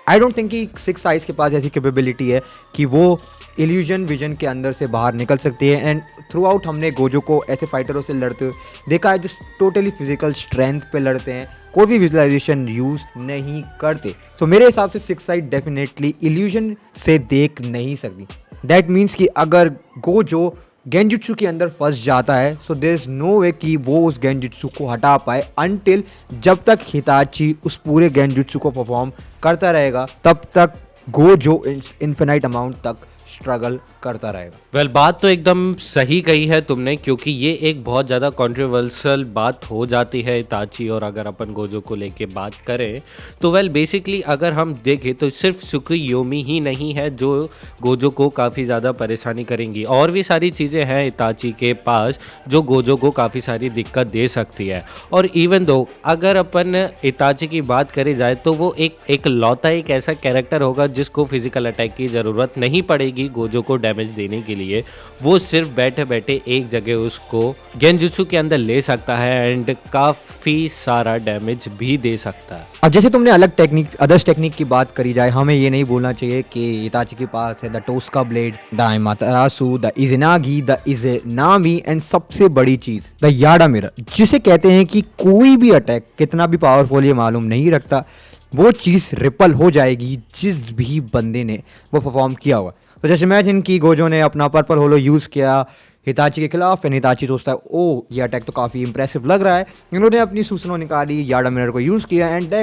आई डोंट थिंक कि 6 आइज के पास ऐसी कैपेबिलिटी है कि वो इल्यूजन विजन के अंदर से बाहर निकल सकती है। एंड थ्रू आउट हमने गोजो को ऐसे फाइटरों से लड़ते हुए देखा है जो टोटली फिजिकल स्ट्रेंथ पे लड़ते हैं, कोई भी विजुअलाइजेशन यूज़ नहीं करते। सो मेरे हिसाब से 6 आइज डेफिनेटली इल्यूजन से देख नहीं सकती। दैट मीन्स कि अगर गोजो गेंजुत्सु के अंदर फंस जाता है सो देयर इज नो वे कि वो उस गेंजुत्सु को हटा पाए अनटिल जब तक हिताची उस पूरे गेंजुत्सु को परफॉर्म करता रहेगा तब तक गोजो इन्फिनाइट अमाउंट तक स्ट्रगल करता रहेगा। वेल बात तो एकदम सही कही है तुमने, क्योंकि ये एक बहुत ज़्यादा कंट्रोवर्शियल बात हो जाती है इताची, और अगर अपन गोजो को लेके बात करें तो वेल बेसिकली अगर हम देखें तो सिर्फ सुकुयोमी ही नहीं है जो गोजो को काफ़ी ज़्यादा परेशानी करेंगी, और भी सारी चीज़ें हैं इताची के पास जो गोजो को काफ़ी सारी दिक्कत दे सकती है। और इवन दो अगर अपन इताची की बात करी जाए तो वो एक लौता एक ऐसा कैरेक्टर होगा जिसको फिजिकल अटैक की ज़रूरत नहीं पड़ेगी गोजो को डैमेज देने के लिए। वो सिर्फ बैठे बैठे एक जगह उसको गेंजुत्सु के अंदर ले सकता है एंड काफी सारा डैमेज भी दे सकता है। अब जैसे तुमने अलग टेक्निक अदर्स टेक्निक की बात करी जाए, हमें ये नहीं बोलना चाहिए कि इताची के पास है the Totsuka blade, the Amaterasu, the Izanagi, the Izanami and सबसे बड़ी चीज द याडा मिरर, जिसे कहते हैं कि कोई भी अटैक कितना भी पावरफुल ये मालूम नहीं रखता, वो चीज़ रिपल हो जाएगी जिस भी बंदे ने वो परफॉर्म किया होगा। तो जैसे इमेजिन कि गोजो ने अपना पर्पल होलो यूज़ किया हिताची के खिलाफ एंड हिताची सोचता है ओ ये अटैक तो काफ़ी इंप्रेसिव लग रहा है, इन्होंने अपनी सूसनों निकाली, याडा मिरर को यूज़ किया एंड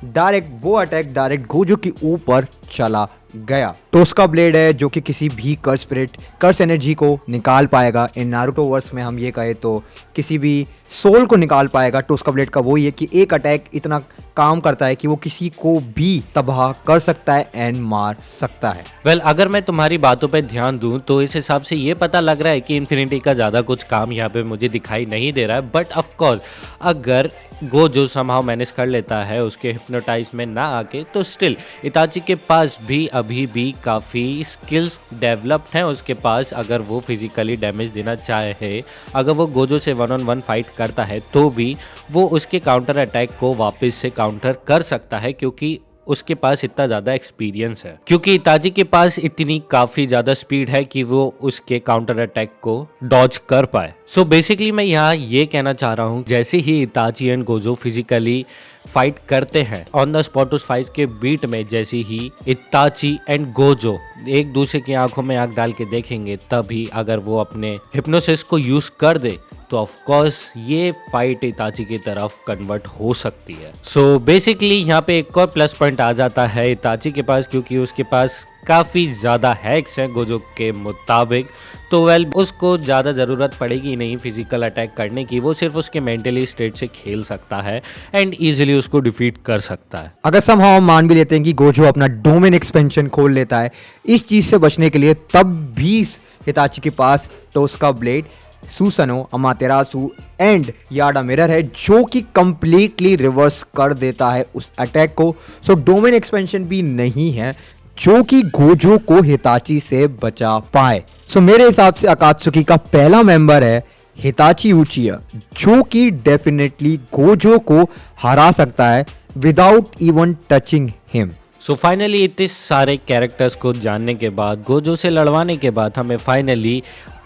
डायरेक्ट वो अटैक डायरेक्ट गोजो के ऊपर चला गया। टोस्का ब्लेड है जो कि किसी भी कर्स एनर्जी को निकाल पाएगा। इन नारुतो वर्स में हम ये कहे तो किसी भी सोल को निकाल पाएगा। टोस्का ब्लेड का वो ही है कि एक अटैक इतना काम करता है कि वो किसी को भी तबाह कर सकता है एंड मार सकता है। वेल अगर मैं तुम्हारी बातों पे ध्यान दूं तो इस हिसाब से ये पता लग रहा है कि इन्फिनिटी का ज़्यादा कुछ काम यहाँ पे मुझे दिखाई नहीं दे रहा है। बट ऑफ कोर्स अगर गोजो समहाउ मैनेज कर लेता है उसके हिप्नोटाइज में ना आके, तो स्टिल इताची के पास भी अभी भी काफ़ी स्किल्स डेवलप्ड हैं उसके पास। अगर वो फिजिकली डैमेज देना चाहे, अगर वो गोजो से 1-on-1 फाइट करता है तो भी वो उसके काउंटर अटैक को वापस से काउंटर कर सकता है, क्योंकि उसके पास इतना ज़्यादा एक्सपीरियंस है, क्योंकि इताची के पास इतनी काफ़ी ज़्यादा स्पीड है कि वो उसके काउंटर अटैक को डॉज कर पाए। सो बेसिकली मैं यहाँ ये कहना चाह रहा हूँ, जैसे ही Itachi and Gojo physically fight करते हैं ऑन द स्पॉट उस फाइट के बीट में, जैसे ही इताची एंड गोजो एक दूसरे की आंखों में आंख डाल के देखेंगे, तभी अगर वो अपने हिप्नोसिस को यूज़ कर दे तो ऑफ कोर्स ये फाइट इताची की तरफ कन्वर्ट हो सकती है। सो बेसिकली यहाँ पे एक और प्लस पॉइंट आ जाता है इताची के पास, क्योंकि उसके पास काफ़ी ज़्यादा हैक्स हैं गोजो के मुताबिक। तो वेल उसको ज़्यादा ज़रूरत पड़ेगी नहीं फिजिकल अटैक करने की, वो सिर्फ उसके मेंटली स्टेट से खेल सकता है एंड ईजिली उसको डिफीट कर सकता है। अगर समहाउ हम मान भी लेते हैं कि गोजो अपना डोमेन एक्सपेंशन खोल लेता है इस चीज़ से बचने के लिए, तब भी हिताची के पास Totsuka blade, Susanoo, Amaterasu and Yata mirror है जो कि कंप्लीटली रिवर्स कर देता है उस अटैक को। सो डोमेन एक्सपेंशन भी नहीं है जो कि गोजो को हिताची से बचा पाए। सो मेरे हिसाब से अकात्सुकी का पहला मेंबर है हिताची उचिया, जो कि डेफिनेटली गोजो को हरा सकता है without even touching him. So finally इतने सारे कैरेक्टर्स को जानने के बाद, गोजो से लड़वाने के बाद, हमें फाइनली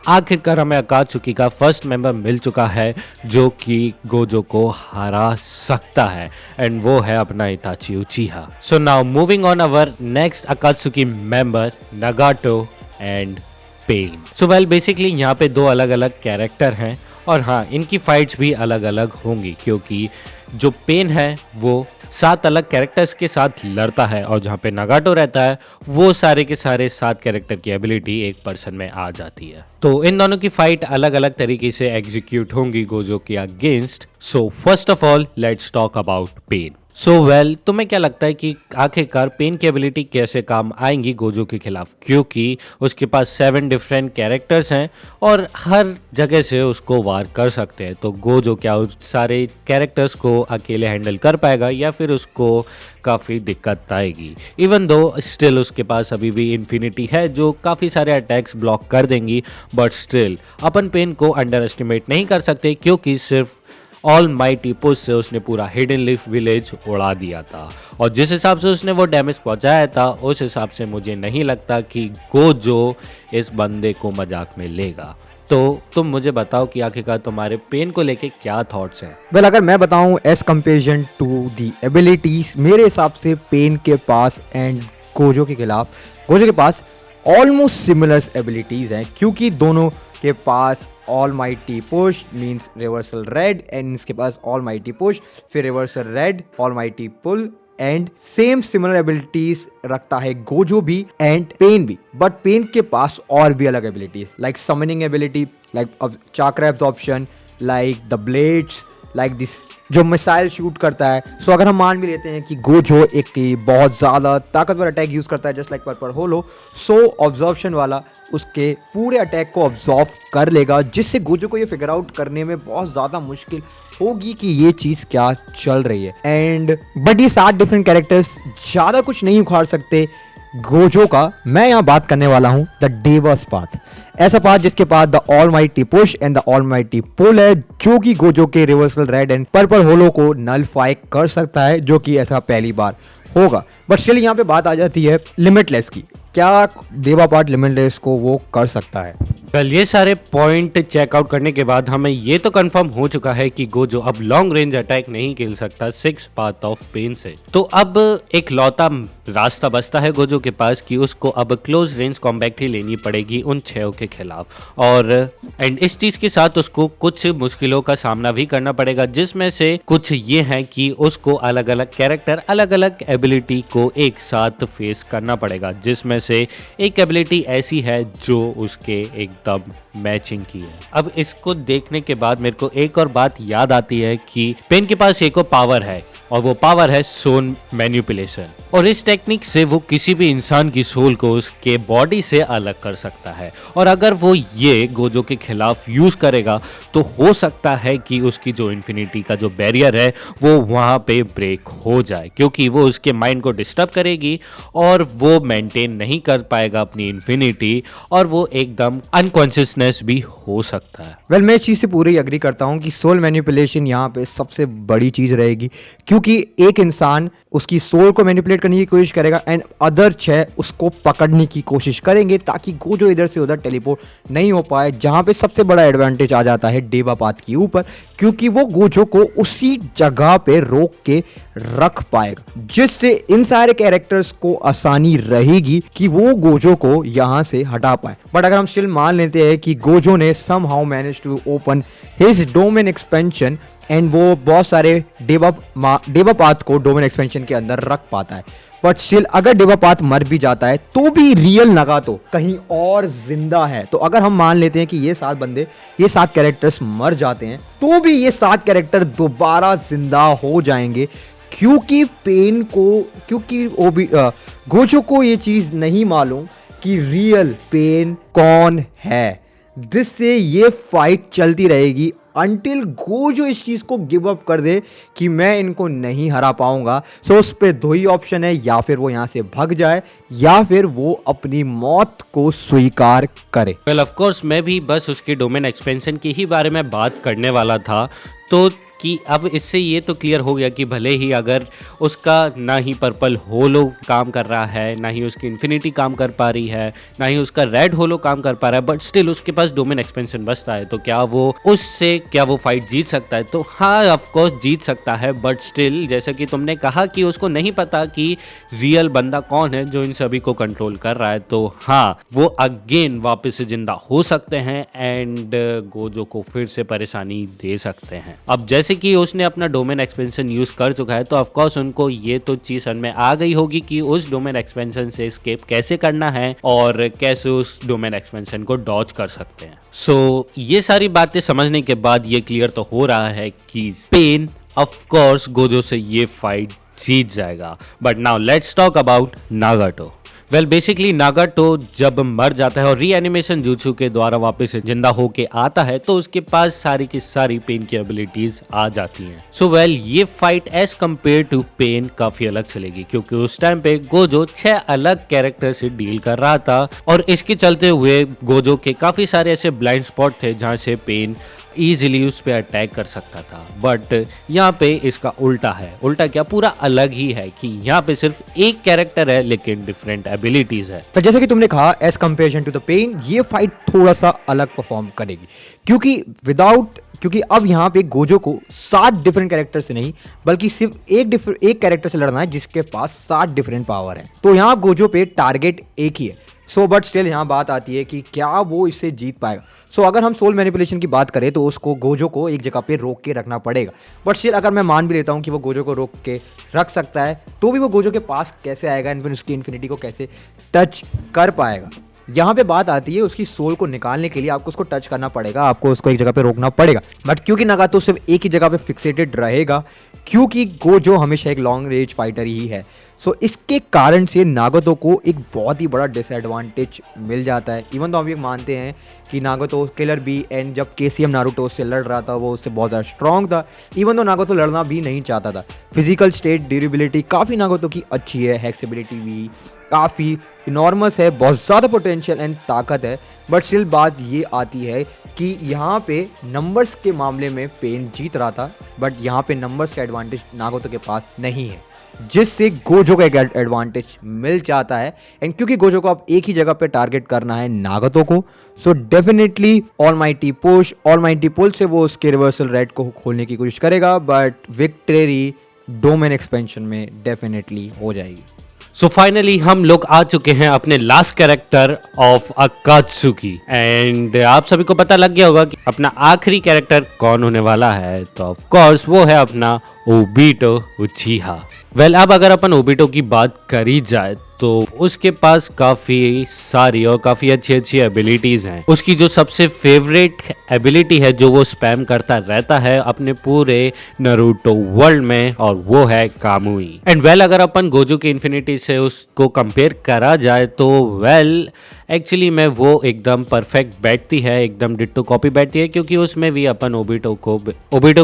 आखिरकार हमें अकात्सुकी का फर्स्ट मेंबर मिल चुका है जो कि गोजो को हरा सकता है, एंड वो है अपना Itachi Uchiha. So now moving on our next Akatsuki member Nagato and Pain. So well basically यहाँ पे दो अलग अलग कैरेक्टर हैं, और हाँ इनकी फाइट्स भी अलग अलग होंगी, क्योंकि जो पेन है वो 7 अलग कैरेक्टर्स के साथ लड़ता है, और जहाँ पे नगाटो रहता है वो सारे के सारे 7 कैरेक्टर की एबिलिटी एक पर्सन में आ जाती है। तो इन दोनों की फाइट अलग अलग तरीके से एग्जीक्यूट होंगी गोजो के against. So first of all let's talk about Pain. So well तुम्हें क्या लगता है कि आखिरकार पेन की एबिलिटी कैसे काम आएंगी गोजो के खिलाफ, क्योंकि उसके पास 7 डिफरेंट कैरेक्टर्स हैं और हर जगह से उसको वार कर सकते हैं। तो गोजो क्या उस सारे कैरेक्टर्स को अकेले हैंडल कर पाएगा या फिर उसको काफ़ी दिक्कत आएगी। इवन दो स्टिल उसके पास अभी भी इन्फिनिटी है जो काफ़ी सारे अटैक्स ब्लॉक कर देंगी, बट स्टिल अपन पेन को अंडर एस्टिमेट नहीं कर सकते, क्योंकि सिर्फ ऑल माइटी पुश से उसने पूरा हिडन लीफ विलेज उड़ा दिया था और जिस हिसाब से उसने वो डैमेज पहुंचाया था उस हिसाब से मुझे नहीं लगता कि गोजो इस बंदे को मजाक में लेगा। तो तुम मुझे बताओ कि आखिरकार तुम्हारे पेन को लेके क्या थॉट्स हैं। वेल अगर मैं बताऊं as comparison to the abilities, मेरे हिसाब से पेन के पास एंड गोजो के खिलाफ गोजो के पास ऑलमोस्ट सिमिलर एबिलिटीज हैं, क्योंकि दोनों के पास almighty push means reversal red and इसके पास ऑल माइटी पुश फिर reversal red almighty pull and same similar abilities रखता है गोजो भी एंड पेन भी। बट पेन के पास और भी अलग abilities like summoning ability, like chakra absorption, like the blades, like this जो मिसाइल शूट करता है। सो अगर हम मान भी लेते हैं कि गोजो एक बहुत ज़्यादा ताकतवर अटैक यूज़ करता है जस्ट लाइक पर्पल होलो, सो ऑब्जॉर्प्शन वाला उसके पूरे अटैक को ऑब्जॉर्व कर लेगा, जिससे गोजो को ये फिगर आउट करने में बहुत ज़्यादा मुश्किल होगी कि ये चीज़ क्या चल रही है। एंड बट ये 7 डिफरेंट कैरेक्टर्स ज़्यादा कुछ नहीं उखाड़ सकते गोजो का। मैं यहाँ बात करने वाला हूँ द डेवर्स पाथ, ऐसा पाथ जिसके पास the almighty push and the almighty pull है, जो कि गोजो के reversal red and purple hollow को नलफाई कर सकता है, जो कि ऐसा पहली बार होगा। बट स्टिल यहाँ पे बात आ जाती है लिमिटलेस की, क्या देवा पार्ट लिमिटलेस को वो कर सकता है? वेल ये सारे पॉइंट चेकआउट करने के बाद हमें ये तो कंफर्म हो चुका है कि गोजो अब लॉन्ग रेंज अटैक नहीं खेल सकता 6 पाथ ऑफ पेन से। तो अब एक लौता रास्ता बचता है गोजो के पास कि उसको अब क्लोज रेंज कॉम्बैट ही लेनी पड़ेगी उन 6 के खिलाफ, और एंड इस चीज के साथ उसको कुछ मुश्किलों का सामना भी करना पड़ेगा, जिसमें से कुछ ये है कि उसको अलग अलग कैरेक्टर अलग अलग एबिलिटी को एक साथ फेस करना पड़ेगा, जिसमें से एक एबिलिटी ऐसी है जो उसके एकदम मैचिंग की है। अब इसको देखने के बाद मेरे को एक और बात याद आती है कि पेन के पास एक और पावर है और वो पावर है सोल मैनिपुलेशन, और इस टेक्निक से वो किसी भी इंसान की सोल को उसके बॉडी से अलग कर सकता है। और अगर वो ये गोजो के खिलाफ यूज करेगा तो हो सकता है कि उसकी जो इन्फिनिटी का जो बैरियर है वो वहां पे ब्रेक हो जाए, क्योंकि वो उसके माइंड को डिस्टर्ब करेगी और वो मेंटेन नहीं कर पाएगा अपनी इन्फिनिटी और वो एकदम अनकॉन्शियसनेस भी हो सकता है। वेल मैं इस चीज़ से पूरी एग्री करता हूँ कि सोल मैनिपुलेशन यहाँ पे सबसे बड़ी चीज़ रहेगी, क्योंकि एक इंसान उसकी सोल को मैनिपुलेट करने की कोशिश करेगा एंड अदर 6 उसको पकड़ने की कोशिश करेंगे ताकि गोजो इधर से उधर टेलीपोर्ट नहीं हो पाए, जहाँ पे सबसे बड़ा एडवांटेज आ जाता है डेवा पाथ के ऊपर, क्योंकि वो गोजो को उसी जगह पे रोक के रख पाएगा, जिससे इन सारे कैरेक्टर्स को आसानी रहेगी कि वो गोजो को यहाँ से हटा पाए। बट अगर हम स्टिल मान लेते हैं कि गोजो ने somehow managed to open his domain expansion and वो बहुत सारे डेवा पाथ को डोमेन एक्सपेंशन के अंदर रख पाता है, बट स्टिल अगर डेवा पाथ मर भी जाता है तो भी रियल नगातो कहीं और जिंदा है। तो अगर हम मान लेते हैं कि ये 7 कैरेक्टर्स मर जाते हैं तो भी ये 7 कैरेक्टर दोबारा जिंदा हो जाएंगे, क्योंकि गोजो को ये चीज नहीं मालूम कि रियल पेन कौन है, जिससे ये फाइट चलती रहेगी अंटिल गोजो इस चीज को गिव अप कर दे कि मैं इनको नहीं हरा पाऊंगा। सो उस पे 2 ही ऑप्शन है, या फिर वो यहां से भाग जाए या फिर वो अपनी मौत को स्वीकार करे। वेल ऑफ कोर्स मैं भी बस उसके डोमेन एक्सपेंशन की ही बारे में बात करने वाला था, तो कि अब इससे ये तो क्लियर हो गया कि भले ही अगर उसका ना ही पर्पल होलो काम कर रहा है, ना ही उसकी इन्फिनिटी काम कर पा रही है, ना ही उसका रेड होलो काम कर पा रहा है, बट स्टिल उसके पास डोमेन एक्सपेंशन बचता है, तो क्या वो फाइट जीत सकता है? तो हाँ ऑफ कोर्स जीत सकता है, बट स्टिल जैसा कि तुमने कहा कि उसको नहीं पता कि रियल बंदा कौन है जो इन सभी को कंट्रोल कर रहा है, तो हाँ वो अगेन वापस से जिंदा हो सकते हैं एंड गोजो को फिर से परेशानी दे सकते हैं। अब जैसे कि उसने अपना डोमेन एक्सपेंशन यूज कर चुका है, तो ऑफ कोर्स उनको ये तो चीज समझ में आ गई होगी कि उस डोमेन एक्सपेंशन से एस्केप कैसे करना है और कैसे उस डोमेन एक्सपेंशन को डॉज कर सकते हैं। सो ये सारी बातें समझने के बाद ये क्लियर तो हो रहा है कि पेन ऑफ कोर्स गोजो से ये फाइट जीत जाएगा। But now let's talk about नागाटो। Well basically नागाटो जब मर जाता है और रीएनिमेशन jutsu के द्वारा वापस से जिंदा होके आता है तो उसके पास सारी की सारी पेन की एबिलिटीज आ जाती हैं। सो वेल ये fight as compare to Pain काफी अलग चलेगी क्योंकि उस टाइम पे गोजो 6 अलग कैरेक्टर से डील कर रहा था और इसके चलते हुए गोजो के काफी सारे ऐसे ब्लाइंड स्पॉट थे जहाँ से पेन इजीली उस पर अटैक कर सकता था। बट यहाँ पे इसका उल्टा है। उल्टा क्या, पूरा अलग ही है कि यहाँ पे सिर्फ एक कैरेक्टर है लेकिन डिफरेंट एबिलिटीज है। तो जैसे कि तुमने कहा as comparison to the Pain, ये फाइट थोड़ा सा अलग परफॉर्म करेगी क्योंकि अब यहाँ पे गोजो को 7 डिफरेंट कैरेक्टर से नहीं बल्कि सिर्फ एक कैरेक्टर से लड़ना है जिसके पास 7 डिफरेंट पावर है। तो यहाँ गोजो पे टारगेट एक ही है। बट स्टिल यहाँ बात आती है कि क्या वो इससे जीत पाएगा। अगर हम सोल मैनिपुलेशन की बात करें तो उसको गोजो को एक जगह पे रोक के रखना पड़ेगा। बट स्टिल अगर मैं मान भी लेता हूँ कि वो गोजो को रोक के रख सकता है तो भी वो गोजो के पास कैसे आएगा, फिर उसकी इन्फिनिटी को कैसे टच कर पाएगा। यहाँ पे बात आती है उसकी सोल को निकालने के लिए आपको उसको टच करना पड़ेगा, आपको उसको एक जगह पे रोकना पड़ेगा। बट क्योंकि नागातो सिर्फ एक ही जगह पे फिक्सेटेड रहेगा, क्योंकि गोजो हमेशा एक लॉन्ग रेंज फाइटर ही है, इसके कारण से नागातो को एक बहुत ही बड़ा डिसएडवांटेज मिल जाता है। इवन तो हम ये मानते हैं कि नागातो किलर बी एंड जब केसीएम नारुतो उससे लड़ रहा था वो उससे बहुत ज़्यादा स्ट्रॉन्ग था। इवन तो नागातो लड़ना भी नहीं चाहता था। फिजिकल स्टेट, ड्यूरेबिलिटी काफ़ी नागातो की अच्छी है, हेक्सेबिलिटी भी काफ़ी इनॉर्मस है, बहुत ज़्यादा पोटेंशियल एंड ताकत है। बट स्टिल बात ये आती है कि यहाँ पे नंबर्स के मामले में पेन जीत रहा था, बट यहाँ पे नंबर्स का एडवांटेज नागातो के पास नहीं है, जिससे गोजो को एक एडवांटेज मिल जाता है। एंड क्योंकि गोजो को अब एक ही जगह पे टारगेट करना है नागातो को, डेफिनेटली ऑलमाइटी पुल से वो उसके रिवर्सल रेड को खोलने की कोशिश करेगा, बट विक्ट्री डोमेन एक्सपेंशन में डेफिनेटली हो जाएगी। सो फाइनली हम लोग आ चुके हैं अपने लास्ट कैरेक्टर ऑफ अकात्सुकी एंड आप सभी को पता लग गया होगा कि अपना आखिरी कैरेक्टर कौन होने वाला है। तो ऑफ कोर्स वो है अपना ओबिटो उचिहा। वेल अब अगर अपन ओबिटो की बात करी जाए तो उसके पास काफ़ी सारी और काफ़ी अच्छी अच्छी एबिलिटीज़ हैं। उसकी जो सबसे फेवरेट एबिलिटी है जो वो स्पैम करता रहता है अपने पूरे नारुतो वर्ल्ड में, और वो है कामुई। एंड वेल अगर अपन गोजो की इन्फिनिटी से उसको कंपेयर करा जाए तो वेल एक्चुअली में वो एकदम परफेक्ट बैठती है, एकदम डिट्टो कॉपी बैठती है, क्योंकि उसमें भी अपन ओबिटो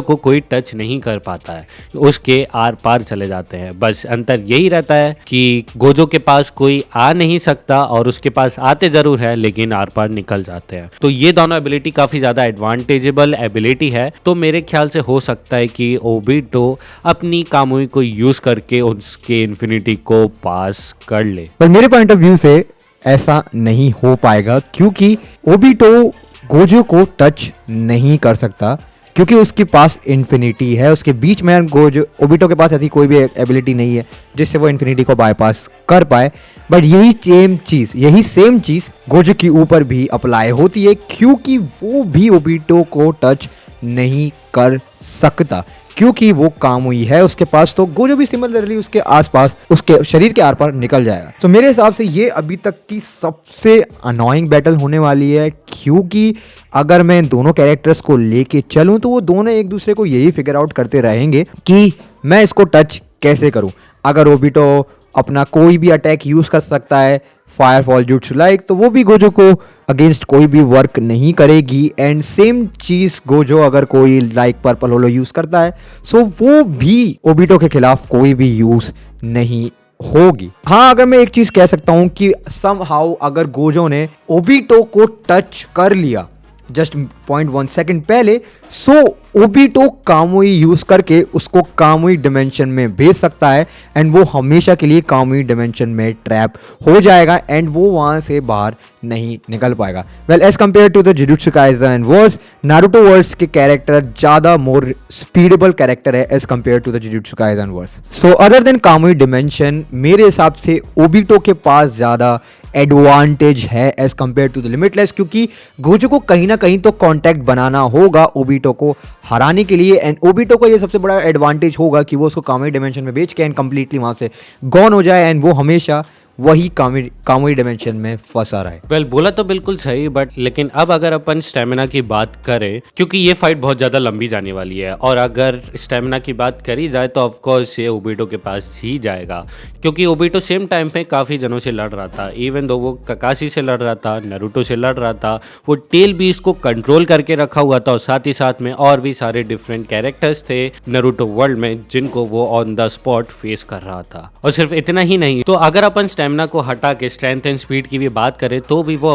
को कोई टच नहीं कर पाता है, उसके आर पार चले जाते हैं। बस अंतर यही रहता है कि गोजो के पास कोई आ नहीं सकता और उसके पास आते जरूर है लेकिन आर पार निकल जाते हैं। तो ये दोनों एबिलिटी काफी ज्यादा एडवांटेजेबल एबिलिटी है। तो मेरे ख्याल से हो सकता है कि ओबिटो अपनी कामुई को यूज करके उसके इन्फिनिटी को पास कर ले। पर मेरे पॉइंट ऑफ व्यू से ऐसा नहीं हो पाएगा, क्योंकि ओबिटो गोजो को टच नहीं कर सकता, क्योंकि उसके पास इन्फिनिटी है। उसके बीच में ओबिटो के पास ऐसी कोई भी एबिलिटी नहीं है जिससे वो इन्फिनिटी को बाईपास कर पाए। बट यही सेम चीज गोजो के ऊपर भी अप्लाई होती है, क्योंकि वो भी ओबिटो को टच नहीं कर सकता, क्योंकि वो कामुई है उसके पास। तो गोजो भी सिमिलरली उसके आसपास उसके शरीर के आर पार निकल जाएगा। तो मेरे हिसाब से ये अभी तक की सबसे अनोइंग बैटल होने वाली है, क्योंकि अगर मैं दोनों कैरेक्टर्स को लेके चलूं तो वो दोनों एक दूसरे को यही फिगर आउट करते रहेंगे कि मैं इसको टच कैसे करूं। अगर ओबिटो अपना कोई भी अटैक यूज कर सकता है फायरफॉल जुट्सु लाइक, तो वो भी गोजो को अगेंस्ट कोई भी वर्क नहीं करेगी। एंड सेम चीज गोजो अगर कोई लाइक पर्पल होलो यूज करता है वो भी ओबिटो के खिलाफ कोई भी यूज नहीं होगी। हाँ, अगर मैं एक चीज कह सकता हूं कि समहाउ अगर गोजो ने ओबिटो को टच कर लिया जस्ट 0.1 सेकंड पहले, ओबिटो कामुई यूज करके उसको कामुई डिमेंशन में भेज सकता है एंड वो हमेशा के लिए कामुई डिमेंशन में ट्रैप हो जाएगा एंड वो वहां से बाहर नहीं निकल पाएगा। Well as compare to the Jujutsu Kaisen verse, Naruto verse के कैरेक्टर ज्यादा मोर स्पीडेबल कैरेक्टर है as compare to the Jujutsu Kaisen verse. Other then Kamui dimension, मेरे हिसाब से ओबिटो के पास ज्यादा एडवांटेज है as compare to the limitless, क्योंकि गोजो को कहीं ना कहीं तो कांटेक्ट बनाना होगा ओबिटो को हराने के लिए। एंड ओबिटो को ये सबसे बड़ा एडवांटेज होगा कि वो उसको कामुई डिमेंशन में बेच के एंड कंप्लीटली वहां से गॉन हो जाए एंड वो हमेशा वही कामुई डायमेंशन में फंसा रहा है। वेल बोला तो बिल्कुल सही, बट लेकिन अब अगर अपन स्टेमिना की बात करें, क्योंकि ये फाइट बहुत ज़्यादा लंबी जाने वाली है, और अगर स्टेमिना की बात करी जाए तो ऑफकोर्स ये ओबिटो के पास ही जाएगा, क्योंकि ओबिटो सेम टाइम पे काफ़ी जनों से लड़ रहा था। इवन दो वो ककाशी से लड़ रहा था, नारुतो से लड़ रहा था, वो टेल बीस्ट को कंट्रोल करके रखा हुआ था, और साथ ही साथ में और भी सारे डिफरेंट कैरेक्टर्स थे नारुतो वर्ल्ड में जिनको वो ऑन द स्पॉट फेस कर रहा था। और सिर्फ इतना ही नहीं, तो अगर अपन स्टेमिना को हटा के स्ट्रेंथ एंड स्पीड की भी बात करें तो भी वो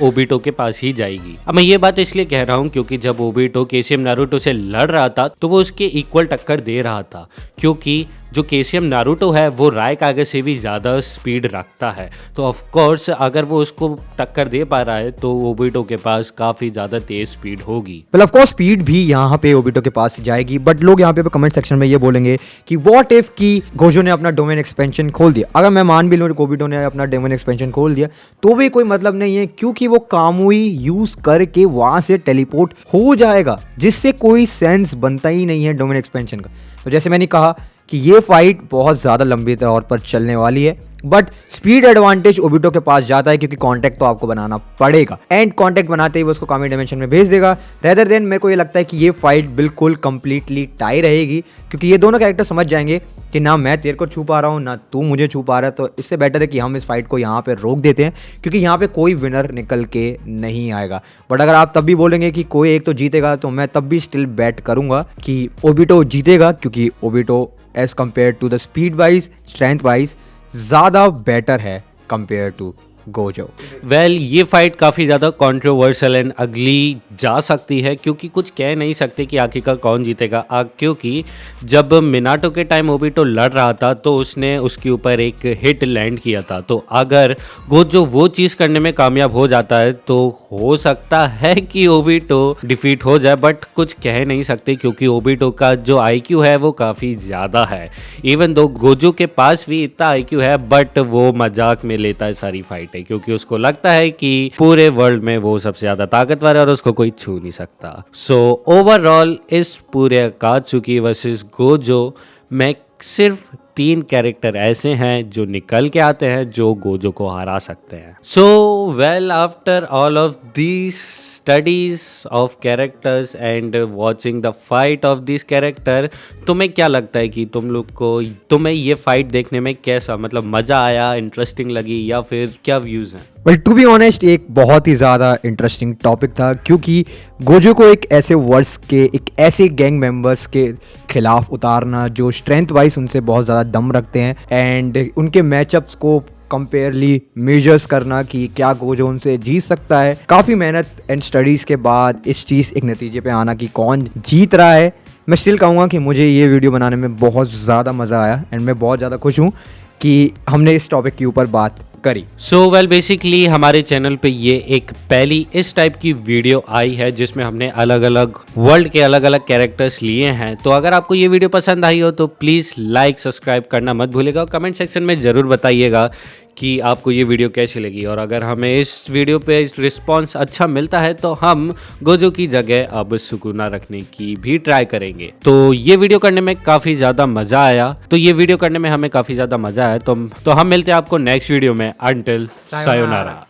ओबिटो के पास ही जाएगी। अब मैं ये बात इसलिए कह रहा हूँ क्योंकि जब ओबिटो केसीएम नारुतो से लड़ रहा था तो वो उसके इक्वल टक्कर दे रहा था, क्योंकि जो केसीएम नारुतो है वो रायकागे से भी ज़्यादा स्पीड रखता है। तो ऑफ कोर्स अगर वो उसको टक्कर दे पा रहा है तो ओबिटो के पास काफ़ी ज़्यादा तेज स्पीड होगी। वेल ऑफ कोर्स स्पीड भी यहाँ पे ओबिटो के पास जाएगी, बट लोग यहाँ पे कमेंट सेक्शन में ये बोलेंगे कि व्हाट इफ कि गोजो ने अपना डोमेन एक्सपेंशन खोल दिया। अगर मैं मान भी लूँ कि ओबिटो ने अपना डोमेन एक्सपेंशन खोल दिया तो भी कोई मतलब नहीं है, क्योंकि वो कामुई यूज करके वहां से टेलीपोर्ट हो जाएगा, जिससे कोई सेंस बनता ही नहीं है डोमेन एक्सपेंशन का। तो जैसे मैंने कहा कि ये फाइट बहुत ज़्यादा लंबी तौर पर चलने वाली है, बट स्पीड एडवांटेज ओबिटो के पास जाता है, क्योंकि कांटेक्ट तो आपको बनाना पड़ेगा, एंड कांटेक्ट बनाते ही वो उसको कामी डायमेंशन में भेज देगा। रेदर देन मेरे को ये लगता है कि ये फाइट बिल्कुल कंप्लीटली टाई रहेगी, क्योंकि ये दोनों कैरेक्टर समझ जाएंगे कि ना मैं तेरे को छू पा रहा हूँ ना तू मुझे छू पा रहा है। तो इससे बेटर है कि हम इस फाइट को यहाँ पे रोक देते हैं, क्योंकि यहाँ पे कोई विनर निकल के नहीं आएगा। बट अगर आप तब भी बोलेंगे कि कोई एक तो जीतेगा, तो मैं तब भी स्टिल बैट करूंगा कि ओबिटो जीतेगा, क्योंकि Obito as compare to the speed wise strength wise ज़्यादा बेटर है कंपेयर टू गोजो। वेल ये फाइट काफ़ी ज़्यादा कंट्रोवर्शियल एंड अगली जा सकती है, क्योंकि कुछ कह नहीं सकते कि आखिरकार कौन जीतेगा। क्योंकि जब मिनाटो के टाइम ओबिटो लड़ रहा था तो उसने उसके ऊपर एक हिट लैंड किया था, तो अगर गोजो वो चीज़ करने में कामयाब हो जाता है तो हो सकता है कि ओबिटो डिफीट हो जाए, बट कुछ कह नहीं सकते क्योंकि ओबिटो का जो IQ है वो काफ़ी ज़्यादा है। इवन दो गोजो के पास भी इतना IQ है, बट वो मजाक में लेता है सारी फाइट, क्योंकि उसको लगता है कि पूरे वर्ल्ड में वो सबसे ज्यादा ताकतवर है और उसको कोई छू नहीं सकता। सो ओवरऑल इस पूरे अकात्सुकी वर्सेस गोजो में सिर्फ 3 कैरेक्टर ऐसे हैं जो निकल के आते हैं जो गोजो को हरा सकते हैं। So well after all of these studies of characters and watching the fight of this character, तुम्हें क्या लगता है कि तुम्हें ये फाइट देखने में कैसा मतलब मजा आया, इंटरेस्टिंग लगी, या फिर क्या व्यूज हैं? वेल टू बी ऑनेस्ट एक बहुत ही ज़्यादा इंटरेस्टिंग टॉपिक था, क्योंकि गोजो को एक ऐसे वर्ड्स के एक ऐसे गैंग मेंबर्स के खिलाफ उतारना जो स्ट्रेंथ वाइज उनसे बहुत ज़्यादा दम रखते हैं, एंड उनके मैचअप्स को कंपेयरली मेजर्स करना कि क्या गोजो उनसे जीत सकता है। काफ़ी मेहनत एंड स्टडीज़ के बाद इस चीज़ एक नतीजे पे आना कि कौन जीत रहा है। मैं स्टिल कहूँगा कि मुझे ये वीडियो बनाने में बहुत ज़्यादा मज़ा आया, एंड मैं बहुत ज़्यादा खुश हूँ कि हमने इस टॉपिक के ऊपर बात करी। सो वेल बेसिकली हमारे चैनल पे ये एक पहली इस टाइप की वीडियो आई है जिसमें हमने अलग अलग वर्ल्ड के अलग अलग कैरेक्टर्स लिए हैं। तो अगर आपको ये वीडियो पसंद आई हो तो प्लीज़ लाइक सब्सक्राइब करना मत भूलिएगा, और कमेंट सेक्शन में ज़रूर बताइएगा कि आपको ये वीडियो कैसी लगी। और अगर हमें इस वीडियो पे रिस्पांस अच्छा मिलता है तो हम गोजो की जगह अब सुकुना रखने की भी ट्राई करेंगे। तो ये वीडियो करने में काफ़ी ज़्यादा मज़ा आया, तो हम मिलते हैं आपको नेक्स्ट वीडियो में। Until sayonara.